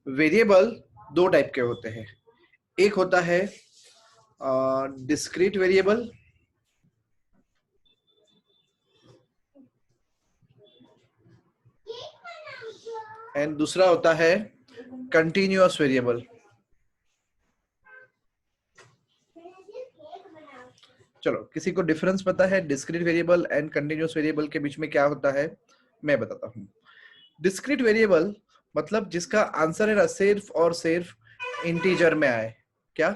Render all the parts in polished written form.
Variable दो type के होते हैं, एक होता है डिस्क्रीट वेरिएबल एंड दूसरा होता है कंटिन्यूअस वेरिएबल। चलो, किसी को डिफरेंस पता है discrete variable and continuous variable के बीच में क्या होता है? मैं बताता हूँ। डिस्क्रीट वेरिएबल मतलब जिसका आंसर है ना सिर्फ और सिर्फ इंटीजर में आए। क्या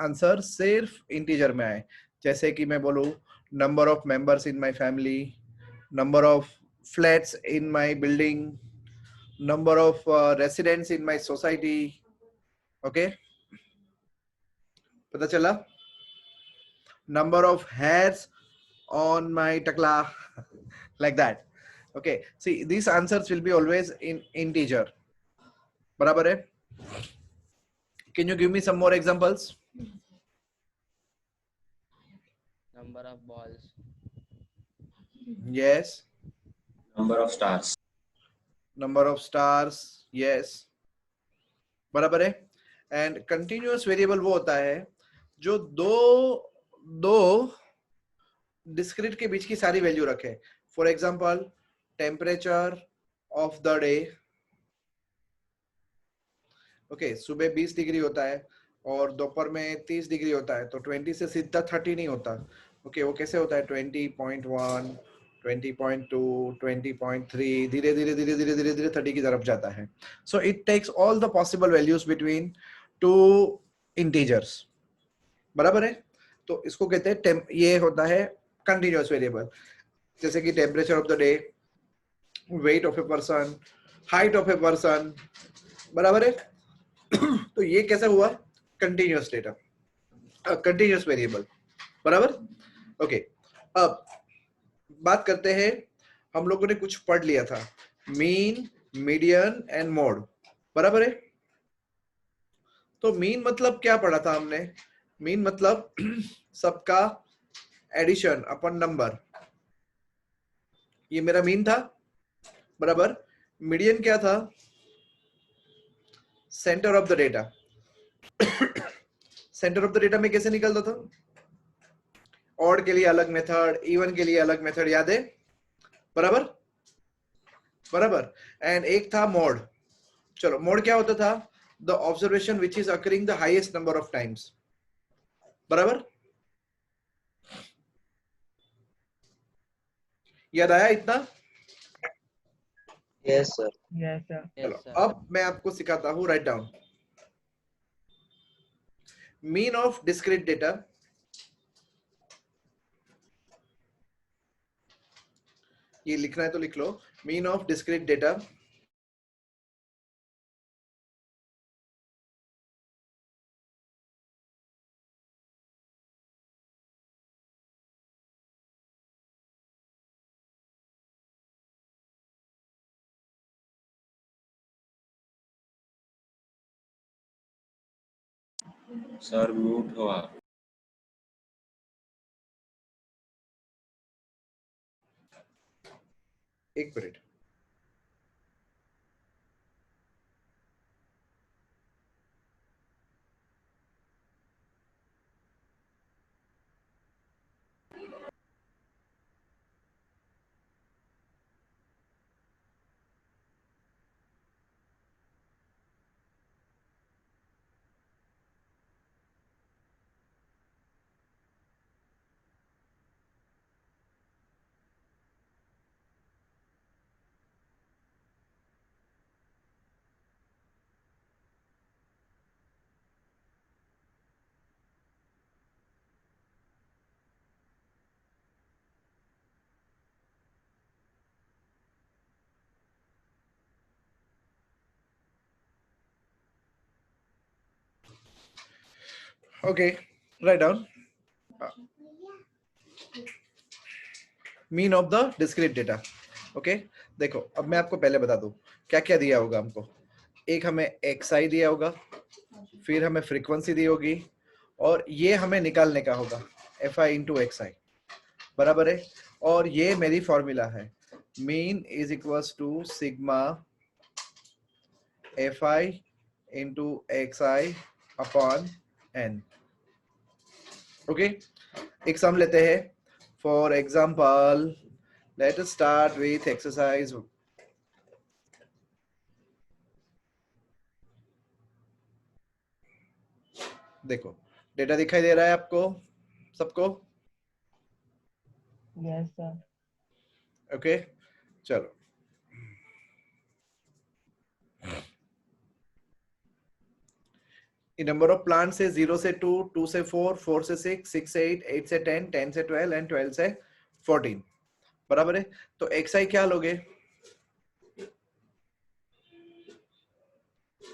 आंसर सिर्फ इंटीजर में आए? जैसे कि मैं बोलूं number of members in my family, number of flats in my building, number of residents in my society. Okay, पता चला? Number of hairs on my takla like that. Okay, see these answers will be always in integer. बराबर है? Can you give me some more examples? Number of balls. Yes. Number of stars. Number of stars. Yes. बराबर है? And continuous variable वो होता है जो दो discrete के बीच की सारी वैल्यू रखे। For example temperature of the day. Okay, सुबह 20 डिग्री होता है और दोपहर में 30 डिग्री होता है, तो 20 से सीधा 30 नहीं होता। ओके, वो कैसे होता है? 20.1, 20.2, 20.3, धीरे धीरे धीरे धीरे धीरे धीरे 30 की तरफ जाता है। So it takes all the possible values between two integers. बराबर है? तो इसको कहते हैं ये होता है कंटिन्यूअस वेरिएबल। जैसे कि temperature of the day, weight of a person, height of a person. बराबर है? तो ये कैसा हुआ? Continuous data, continuous variable. बराबर? ओके, अब बात करते हैं, हम लोगों ने कुछ पढ़ लिया था, मीन, मीडियन एंड मोड। बराबर है? तो मीन मतलब क्या पढ़ा था हमने? मीन मतलब सबका एडिशन अपन नंबर, ये मेरा मीन था। बराबर? मीडियन क्या था? Centre of the data. Centre of the data में कैसे निकलता था? ऑड के लिए अलग मेथड, इवन के लिए अलग मेथड, याद है? बराबर? बराबर। एंड एक था मोड। चलो, मोड क्या होता था? The observation which is occurring the highest number of times. बराबर? याद आया इतना? Yes sir. Yes, चलो, sir. अब मैं आपको सिखाता हूं, write down. Mean of discrete data, ये लिखना है तो लिख लो। Mean of discrete data sir mute हो आप। एक मिनट। Okay, write down mean of the discrete data. Okay, देखो, अब मैं आपको पहले बता दूं क्या क्या दिया होगा हमको। एक हमें एक्सआई दिया होगा, फिर हमें फ्रीक्वेंसी दी होगी, और ये हमें निकालने का होगा F I into X I. बराबर है? और ये मेरी फॉर्मूला है, mean is equals to sigma fi into xi upon n. Okay, एक सम लेते हैं. For example let us start with exercise. देखो डेटा दिखाई दे रहा है आपको सबको? Yes sir. ओके चलो. नंबर ऑफ प्लांट से 0 से 2, 2 से 4, 4 से 6, 6 से 8, 8 से 10, 10 से 12 एंड 12 से 14. बराबर है. तो xi क्या लोगे?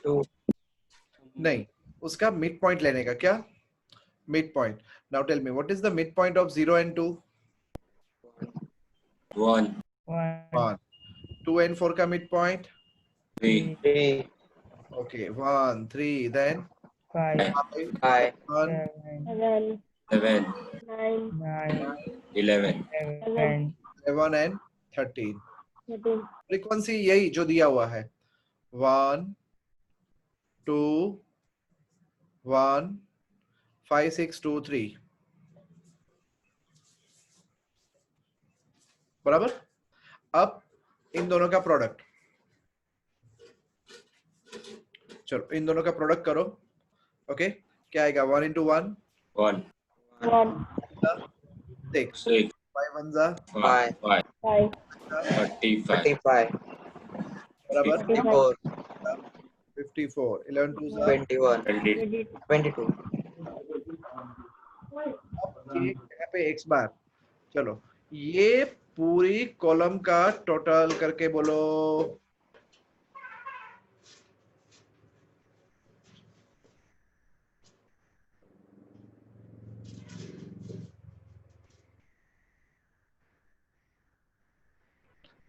2. नहीं, उसका मिड पॉइंट लेने का. क्या mid point? Now tell me what is the mid point of 0 and 2? 1, 1. 2 and 4 का mid point? 3, 3. Okay, 1, 3, then 5. 5, 5. 1, 7, 7, 9, 9. 11, 11. 11 and 13. 13, frequency यही जो दिया हुआ है. 1, 2, 1, 5, 6, 2, 3. बराबर. अब इन दोनों का प्रोडक्ट. चलो इन दोनों का प्रोडक्ट करो. ओके क्या आएगा? 1 into 1 1, 1, 6, 6, 5 1 जा 5, 5, 5, 35, 35. बराबर 35, 54, 11 2 जा 21. 20, 22. ये यहाँ पे x बार. चलो ये पूरी कॉलम का टोटल करके बोलो.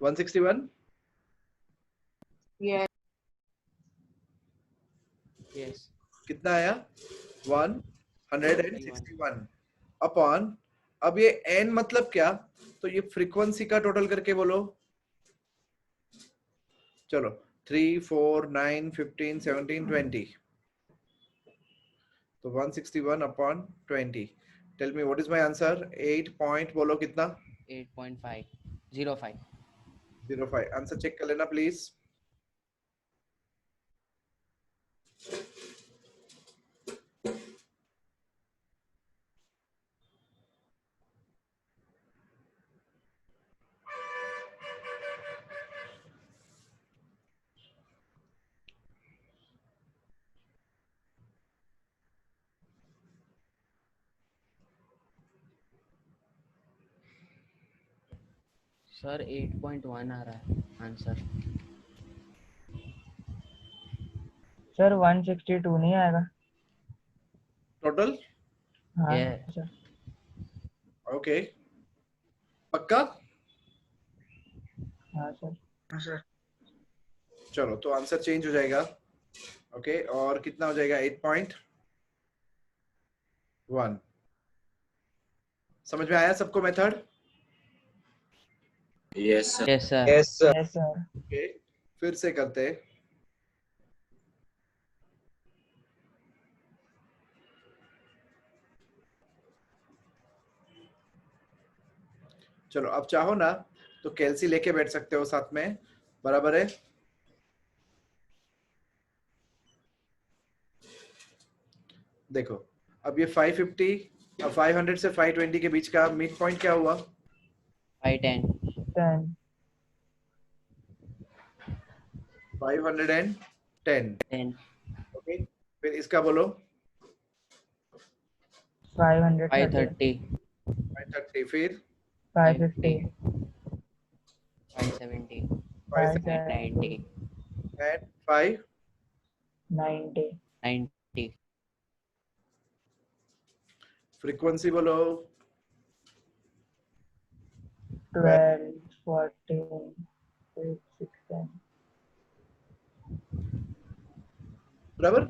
वन 161. yes, कितना आया? 161 अपॉन. अब ये n मतलब क्या? तो ये फ्रीक्वेंसी का टोटल करके बोलो. चलो 3, 4, 9, 15, 17, 20. तो 161 upon 20. Tell me what is my answer? 8 point बोलो कितना? 8.505. 05. आंसर चेक कर लेना प्लीज. सर 8.1 आ रहा है आंसर. सर 162 नहीं आएगा. टोटल हाँ Yes. सर. ओके पक्का? हाँ सर. चलो तो आंसर चेंज हो जाएगा. ओके और कितना हो जाएगा? 8.1. समझ में आया सबको method? yes, sir. Yes sir. Yes sir. Okay फिर से करते हैं. चलो अब चाहो ना तो कैलसी लेके बैठ सकते हो साथ में. बराबर है. देखो अब ये 550 और 500 से 520 के बीच का मिड पॉइंट क्या हुआ? 510. 10. 510. 10. ओके फिर इसका बोलो. 530. 530. 530. फिर 550. 570. 590 590. and 5. 90. 90. फ्रीक्वेंसी बोलो. 12. 14. 16. बराबर.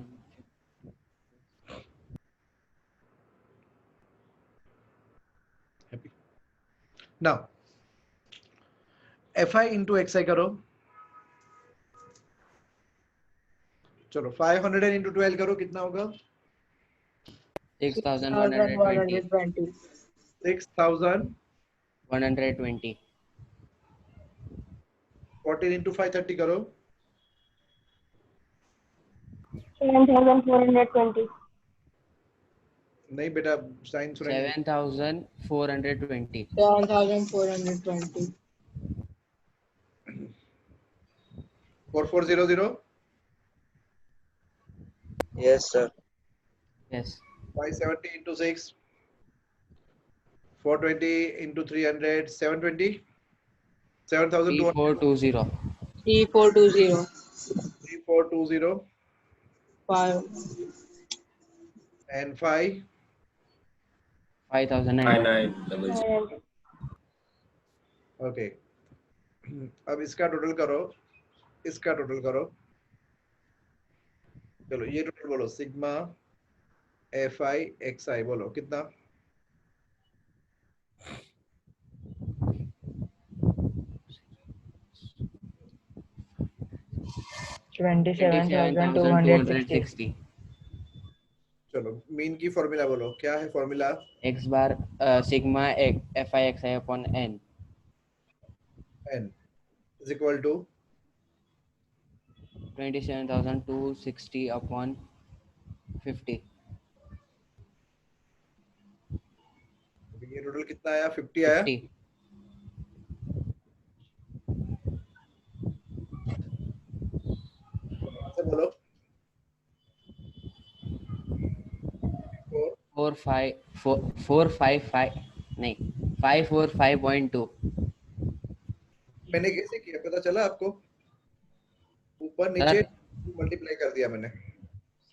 नाउ fi into xi करो. चलो 500 इंटू 12 करो, कितना होगा? 6120 6120 6000 120 14 इंटू 530 करो, 7420 नहीं बेटा साइन सुनेंगे। 7420 7420 4400 Yes, sir. yes 570 into 6 420 into 300 720 7200 3420 3420 3420 5 and 5 5090 5900. Okay. अब इसका टोटल करो, इसका टोटल करो। चलो ये टोटल बोलो, सिग्मा एफ आई एक्स आई बोलो कितना? 27,260 चलो मीन की फॉर्मूला बोलो, क्या है formula? x bar sigma fi xi upon n n is equal to 27,260 upon 50 ये टोटल कितना आया? 50 आया। 50 आंसर बोलो। 455 नहीं 545.2 मैंने कैसे किया पता चला आपको? ऊपर नीचे मल्टीप्लाई कर दिया मैंने।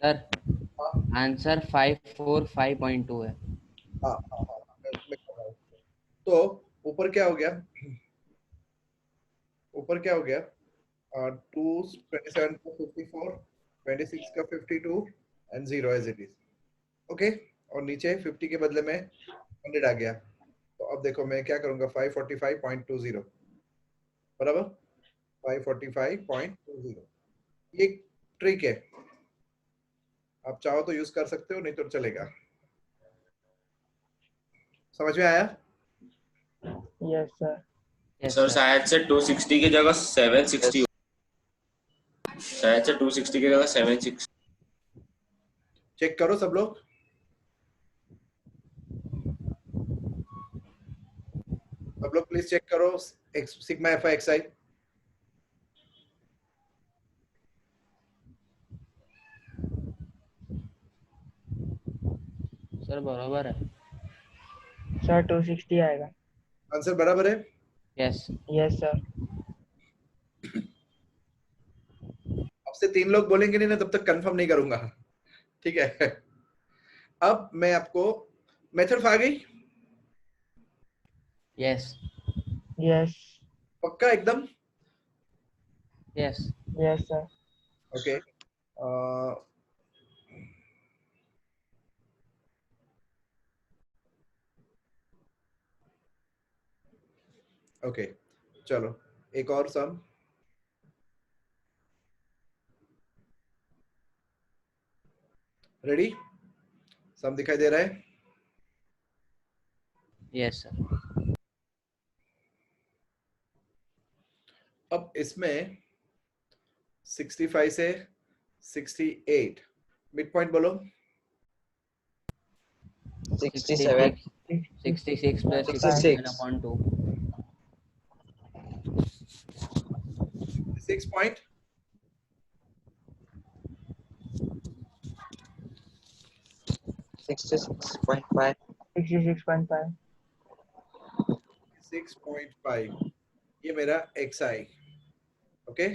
सर हाँ आंसर 545.2 है। हाँ हाँ हाँ, मैं कर रहा हूँ। तो ऊपर क्या हो गया? ऊपर क्या हो गया? 27 का 54, 26 का 52 and 0 as it is. Okay, और नीचे 50 के बदले में 100 आ गया। तो अब देखो मैं क्या करूंगा, 545.20 बराबर 545.20। ये ट्रिक है, आप चाहो तो यूज कर सकते हो, नहीं तो चलेगा। समझ में आया? Yes, sir. Yes, sir sir. शायद से 260 की जगह 760, शायद से 260 की जगह 760। चेक करो सब लोग। सब लोग प्लीज चेक करो sigma F I x I. Sir बराबर है। Sir, 260 आएगा। आंसर बराबर है। Yes. Yes, sir. अब से 3 लोग बोलेंगे नहीं ना, तब तक कंफर्म नहीं करूंगा, ठीक है? अब मैं आपको मेथड आ गई? Yes. Yes. पक्का एकदम? Yes. Yes, sir. Okay okay चलो एक और सम। रेडी? सम दिखाई दे रहा है? Yes, sir. अब इसमें 65 से 68 मिड पॉइंट बोलो। 67. 66 plus 66. 67 upon 2. 6 पॉइंट 66.5. 66.5. 6.5 ये मेरा एक्स आई। ओके,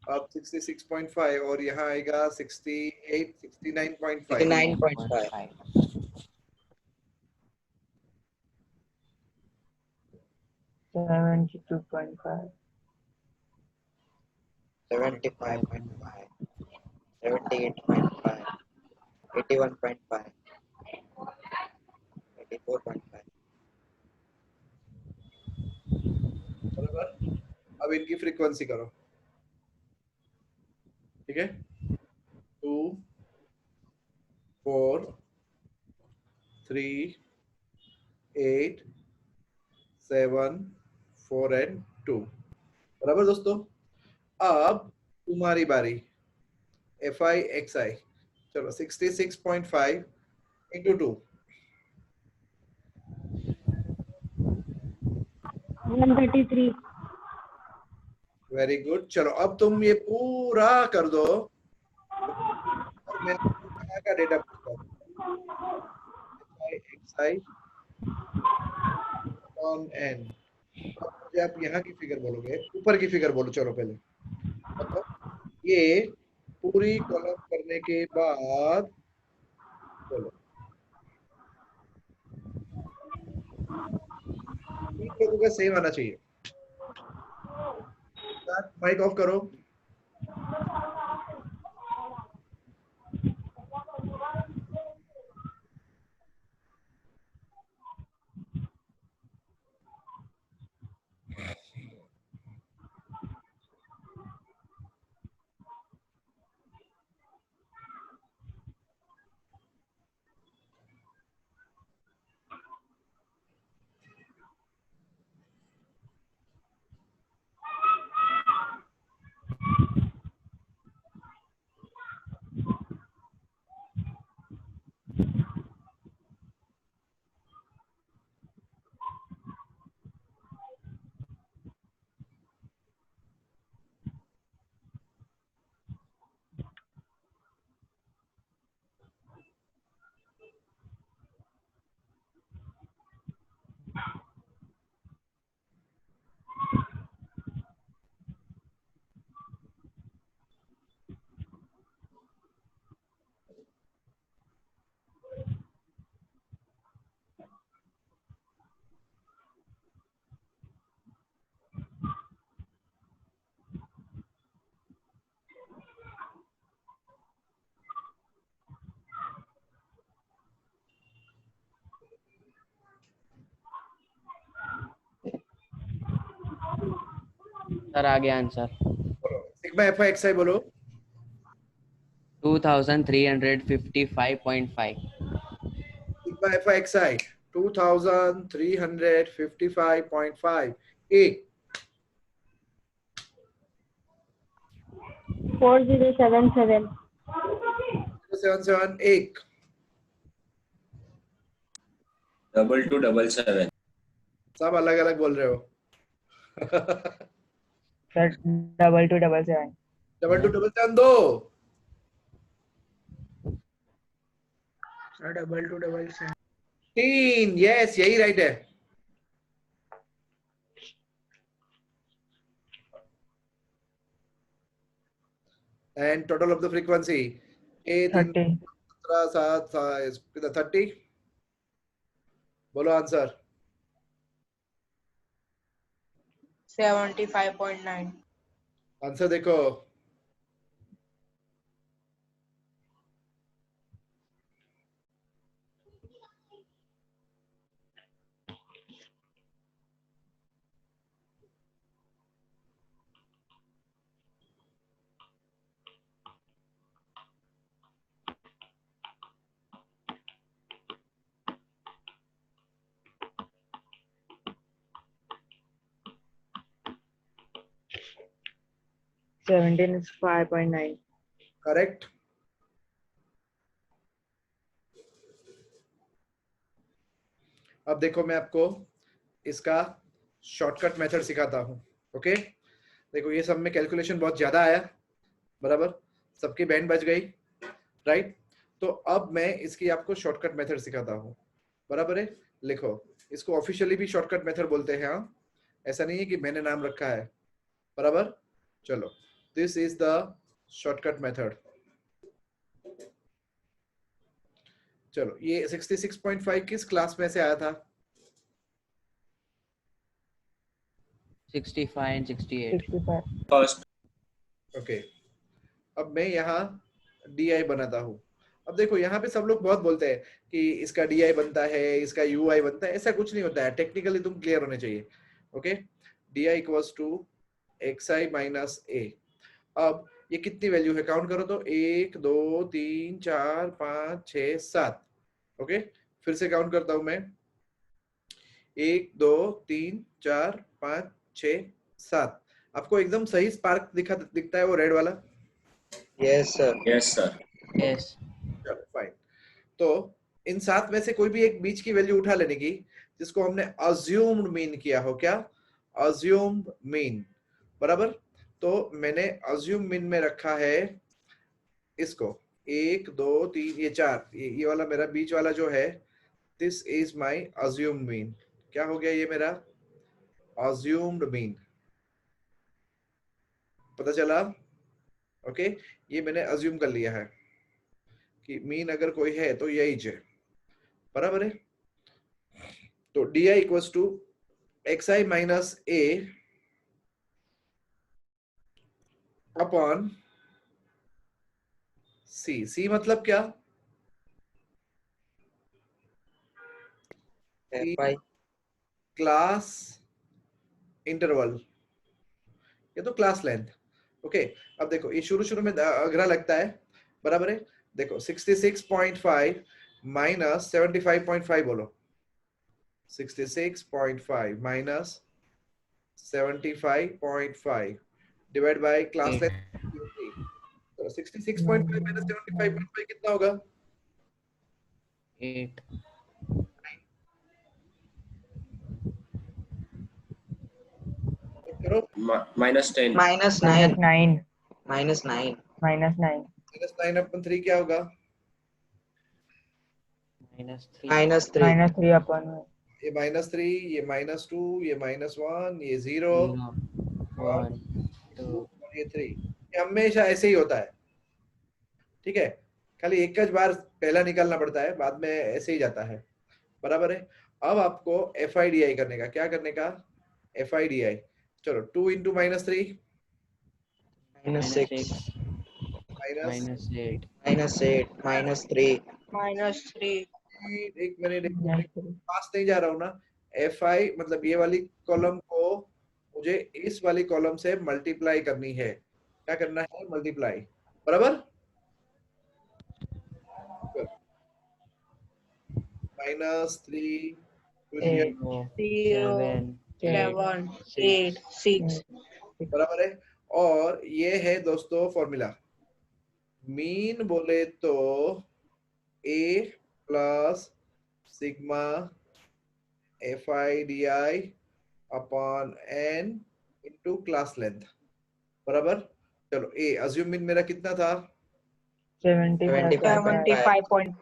अब 66.5 और यहाँ आएगा 68 69.5 69.5. 72.5. 75.5. 78.5. 81.5. 84.5. बराबर। अब इनकी फ्रीक्वेंसी करो, ठीक है? 4 3 8 7 4 एंड 2। बराबर दोस्तों। अब तुम्हारी बारी। FI XI, चलो 66.5 into 2। 133. Very good. चलो अब तुम ये पूरा कर दो और मैं यहाँ का डेटा पूछता हूँ। FI XI on N। अब मुझे आप यहाँ की फिगर बोलोगे, ऊपर की फिगर बोलो। चलो पहले मतलब ये पूरी कॉलम करने के बाद बोलो। तीन लोगों का सेम आना चाहिए। माइक ऑफ करो। सर आ गया आंसर। सिग्मा FI XI बोलो। 2355.5। Sigma FI XI 2355.5। एक 4077. 77 एक 2277। सब अलग अलग बोल रहे हो। Sir, 2277. 2277 दो। Sir, 2277. तीन। यस यही राइट है। And total of the frequency 30. 30। बोलो आंसर। 75.9. आंसर देखो। Seventeen is 5.9. करेक्ट। अब देखो मैं आपको इसका शॉर्टकट मेथड सिखाता हूँ। ओके देखो ये सब में कैलकुलेशन बहुत ज्यादा आया। बराबर सबकी बैंड बज गई। राइट तो अब मैं इसकी आपको शॉर्टकट मेथड सिखाता हूँ। बराबर है। लिखो इसको ऑफिशियली भी शॉर्टकट मेथड बोलते हैं। हाँ ऐसा नहीं है कि मैंने नाम रखा है। बराबर चलो this is the shortcut method. चलो ये 66.5 किस क्लास में से आया था? 65 and 68. 65. फर्स्ट। ओके अब मैं यहाँ DI बनाता हूँ। अब देखो यहाँ पे सब लोग बहुत बोलते हैं कि इसका DI बनता है, इसका UI बनता है। ऐसा कुछ नहीं होता है। टेक्निकली तुम क्लियर होने चाहिए। Okay DI equals to XI minus A। अब ये कितनी वैल्यू है, काउंट करो तो 1 2 3 4 5 6 7। ओके, फिर से काउंट करता हूं मैं, 1 2 3 4 5 6 7। आपको एकदम सही स्पार्क दिखता है वो रेड वाला? Yes, sir. Yes sir. Yes चलो फाइन। तो इन 7 में से कोई भी एक बीच की वैल्यू उठा लेने की, जिसको हमने अज्यूम्ड मीन किया हो। क्या? अज्यूम्ड मीन, बराबर। तो मैंने अज्यूम मीन में रखा है इसको 1 2 3 ये 4, ये वाला मेरा बीच वाला जो है, this is my assumed mean. क्या हो गया ये मेरा अज्यूम्ड मीन, पता चला? ओके, ये मैंने अज्यूम कर लिया है कि मीन अगर कोई है तो यही है, बराबर है। तो di equals to xi minus a upon c मतलब क्या? FI. क्लास इंटरवल, ये तो क्लास लेंथ। ओके, अब देखो ये शुरू में अगरा लगता है, बराबर है। देखो 66.5 माइनस 75.5 बोलो, 66.5 minus 75.5 divide by class length. तो 66.5 माइनस 75.5 कितना होगा? 8 करो, -10 Minus minus 9. 9 Minus 9. minus 9 -9/3 क्या होगा? -3 Minus 3. minus 3 upon 1 ये -3, ये -2, ये -1, ये 0, 0 1 2 और ये 3। ये हमेशा ऐसे ही होता है, ठीक है। खाली एक बार पहला निकालना पड़ता है, बाद में ऐसे ही जाता है, बराबर है। अब आपको FIDI करने का, क्या करने का? FIDI। चलो 2 into -3 Minus 6. Minus -8 Minus 8. Minus 3. -3 एक मिनट minus 3 पास नहीं जा रहा हूँ ना। FI मतलब ये वाली कॉलम को मुझे इस वाली कॉलम से मल्टीप्लाई करनी है। क्या करना है? मल्टीप्लाई, बराबर। -3 8 7 7 6 8 6 बराबर है। और ये है दोस्तों फॉर्मूला, मीन बोले तो A plus sigma FIDI upon n into class length, बराबर। चलो A अज्यूम मीन मेरा कितना था? 75 75.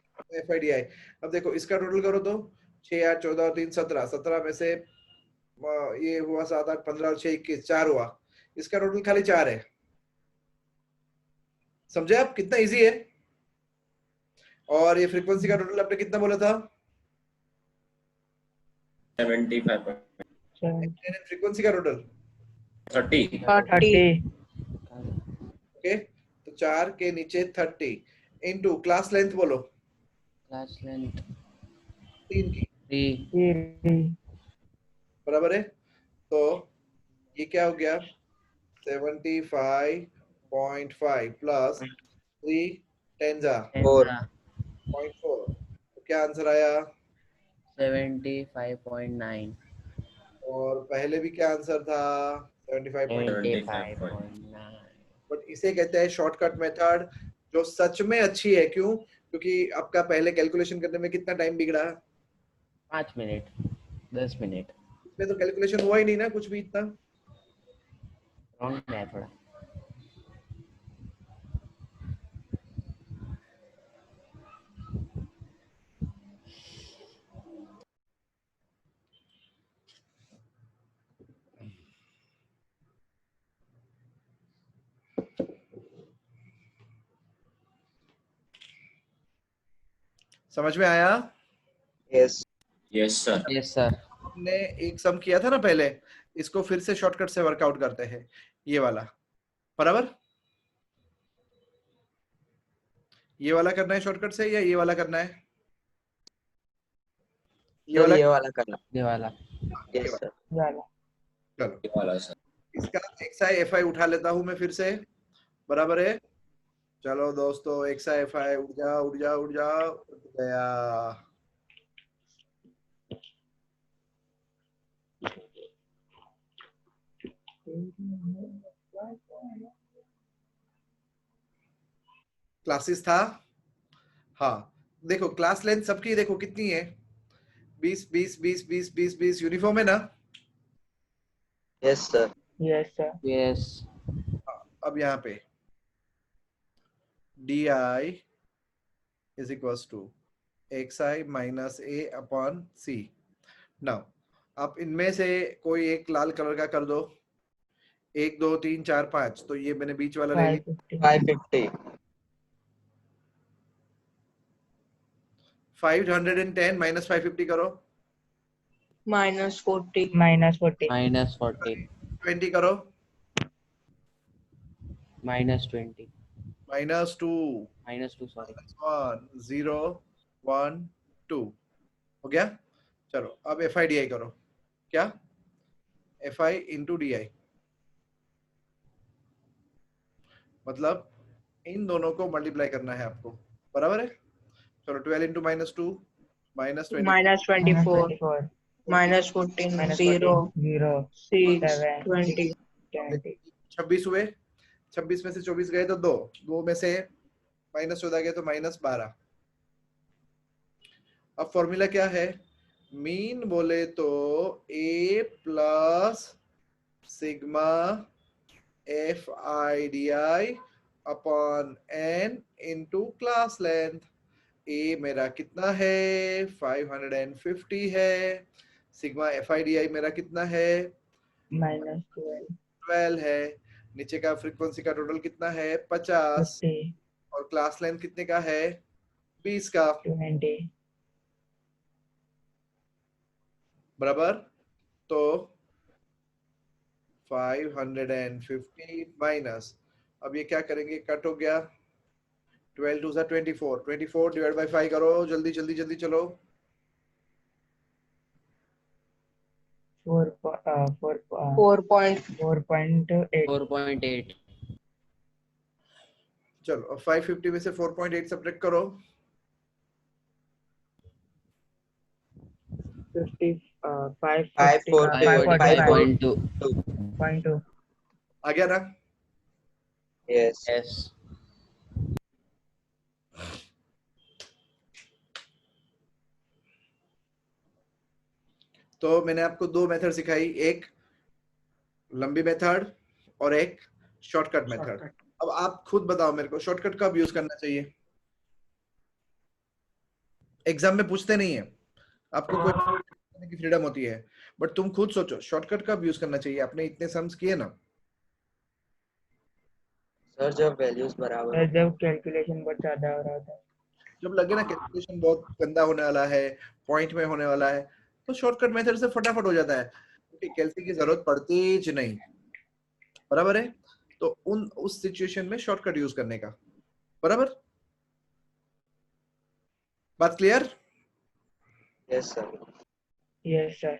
FIDI। अब देखो इसका टोटल करो तो 6 8 14 और 3 17, 17 में से ये हुआ 7 8 15 और 6 21, 4 हुआ। इसका टोटल खाली 4 है। समझे आप कितना इजी है? और ये फ्रीक्वेंसी का टोटल आपने कितना बोला था? 75 फ्रीक्वेंसी का टोटल 30 30 ओके, तो 4 के नीचे 30 इंटू क्लास लेंथ बोलो क्लास लेंथ 3 की, 3 बराबर है। तो ये क्या हो गया? 75.5 प्लस 3 10 जा 4. 0.4, तो क्या आंसर आया? 75.9 और पहले भी क्या आंसर था? 75.9। 75.9 बट इसे कहते हैं शॉर्टकट मेथड, जो सच में अच्छी है। क्यों? क्योंकि आपका पहले कैलकुलेशन करने में कितना टाइम बिगड़ा? 5 मिनट 10 मिनट इसमें तो कैलकुलेशन हुआ ही नहीं ना कुछ भी इतना। रॉन्ग है थोड़ा। समझ में आया? Yes. Yes sir. Yes sir. हमने एक सम किया था ना पहले, इसको फिर से शॉर्टकट से वर्कआउट करते हैं, ये वाला, बराबर। ये वाला करना है शॉर्टकट से या ये वाला करना है? Sir, ये वाला करना. ये वाला Yes, sir. वाला चलो ये वाला सर। इसका xi fi उठा लेता हूं मैं फिर से, बराबर है। चलो दोस्तों XI उठ जा उठ जा उठ जा, उठ गया। क्लासेस था। हाँ देखो क्लास लेंथ सबकी देखो कितनी है, 20 20 20 20 20 20 यूनिफॉर्म है ना। Yes, sir. Yes, sir. Yes. अब यहाँ पे DI is equals to XI minus A upon C। Now आप इनमें से कोई एक लाल कलर का कर दो, 1 2 3 4 5, तो ये मैंने बीच वाला ले लिया। 550. 510 माइनस 550 करो, -40. -40. -40. 20 करो, -20. -2 -2 sorry. 1 0 1 2 हो गया। चलो अब FI/DI करो, क्या FI इंटू DI, मतलब इन दोनों को मल्टीप्लाई करना है आपको, बराबर है। चलो 12 इंटू -2 -20 -24. -24. -14. -14. 0. 0. 6. 7. 20. 20. 26 हुए, 26 में से 24 गए तो 2, 2 में से -14 गए तो -12। अब फॉर्मूला क्या है, मीन बोले तो A plus sigma FI/DI upon N into class length. A मेरा कितना है 550 है, सिग्मा FI/DI मेरा कितना है -12. 12 है, नीचे का फ्रीक्वेंसी का टोटल कितना है 50, 50. और क्लास लेंथ कितने का है 20 का, 20. बराबर। तो 550 माइनस, अब ये क्या करेंगे, कट हो गया, 12 2 सा 24, 24 डिवाइड बाय 5 करो, जल्दी जल्दी जल्दी चलो। 4.8. 4.8. 4.8. चलो अब 550 में से 4.8 सब्ट्रैक्ट करो, 545. 5.2. 5.2. आ गया ना। Yes. Yes. तो मैंने आपको दो मेथड सिखाई, एक लंबी मेथड और एक शॉर्टकट मेथड। अब आप खुद बताओ मेरे को शॉर्टकट कब यूज करना चाहिए। एग्जाम में पूछते नहीं है, आपको कोई करने की फ्रीडम होती है, बट तुम खुद सोचो शॉर्टकट कब यूज करना चाहिए। आपने इतने सम्स किए ना, सर जब वैल्यूज बराबर सर जब कैलकुलेशन बहुत ज्यादा हो रहा था, जब लगे ना कैलकुलेशन बहुत गंदा होने वाला है, पॉइंट में होने वाला है, तो शॉर्टकट मेथड से फटाफट हो जाता है, क्योंकि कैलसी की जरूरत पड़ती ही नहीं, बराबर है। तो उस सिचुएशन में शॉर्टकट यूज करने का, बराबर। बात clear. Yes, sir. yes sir.